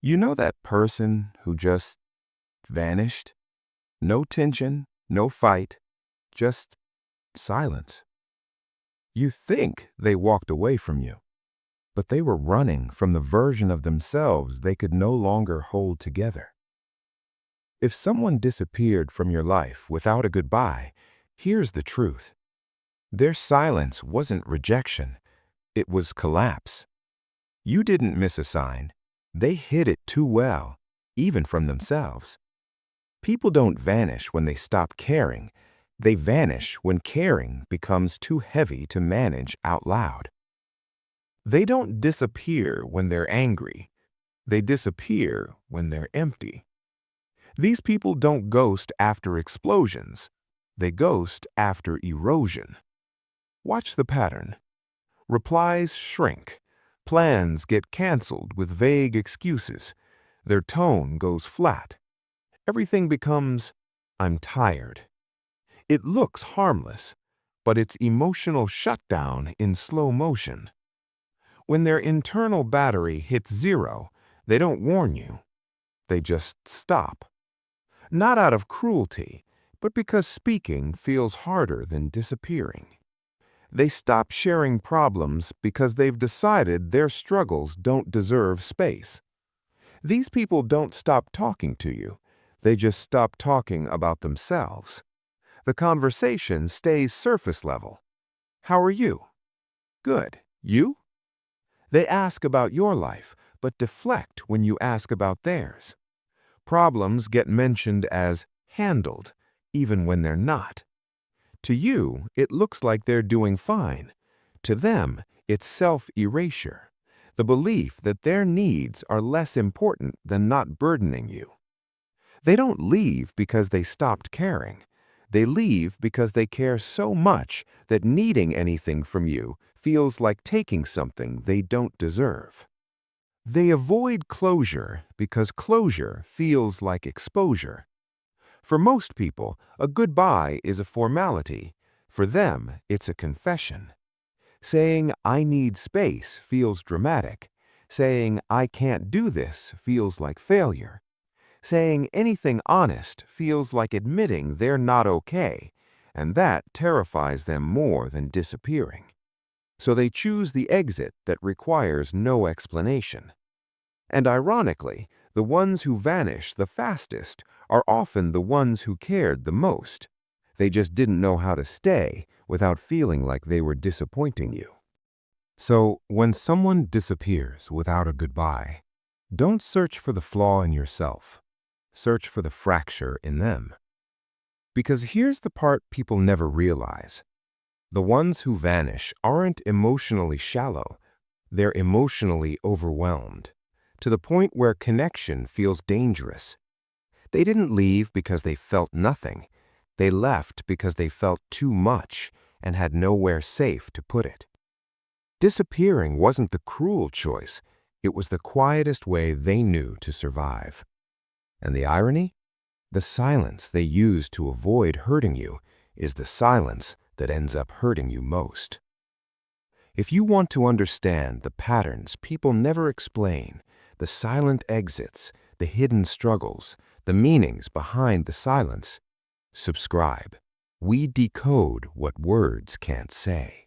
You know that person who just vanished? No tension, no fight, just silence. You think they walked away from you, but they were running from the version of themselves they could no longer hold together. If someone disappeared from your life without a goodbye, here's the truth. Their silence wasn't rejection, it was collapse. You didn't miss a sign. They hid it too well, even from themselves. People don't vanish when they stop caring. They vanish when caring becomes too heavy to manage out loud. They don't disappear when they're angry. They disappear when they're empty. These people don't ghost after explosions. They ghost after erosion. Watch the pattern. Replies shrink. Plans get canceled with vague excuses. Their tone goes flat. Everything becomes, "I'm tired." It looks harmless, but it's emotional shutdown in slow motion. When their internal battery hits zero, they don't warn you. They just stop. Not out of cruelty, but because speaking feels harder than disappearing. They stop sharing problems because they've decided their struggles don't deserve space. These people don't stop talking to you. They just stop talking about themselves. The conversation stays surface level. How are you? Good. You? They ask about your life, but deflect when you ask about theirs. Problems get mentioned as handled, even when they're not. To you, it looks like they're doing fine. To them, it's self-erasure, the belief that their needs are less important than not burdening you. They don't leave because they stopped caring. They leave because they care so much that needing anything from you feels like taking something they don't deserve. They avoid closure because closure feels like exposure. For most people, a goodbye is a formality. For them, it's a confession. Saying, "I need space," feels dramatic. Saying, "I can't do this," feels like failure. Saying anything honest feels like admitting they're not okay, and that terrifies them more than disappearing. So they choose the exit that requires no explanation. And ironically, the ones who vanish the fastest are often the ones who cared the most. They just didn't know how to stay without feeling like they were disappointing you. So, when someone disappears without a goodbye, don't search for the flaw in yourself. Search for the fracture in them. Because here's the part people never realize. The ones who vanish aren't emotionally shallow. They're emotionally overwhelmed, to the point where connection feels dangerous. They didn't leave because they felt nothing. They left because they felt too much and had nowhere safe to put it. Disappearing wasn't the cruel choice. It was the quietest way they knew to survive. And the irony? The silence they used to avoid hurting you is the silence that ends up hurting you most. If you want to understand the patterns people never explain, the silent exits, the hidden struggles, the meanings behind the silence, subscribe. We decode what words can't say.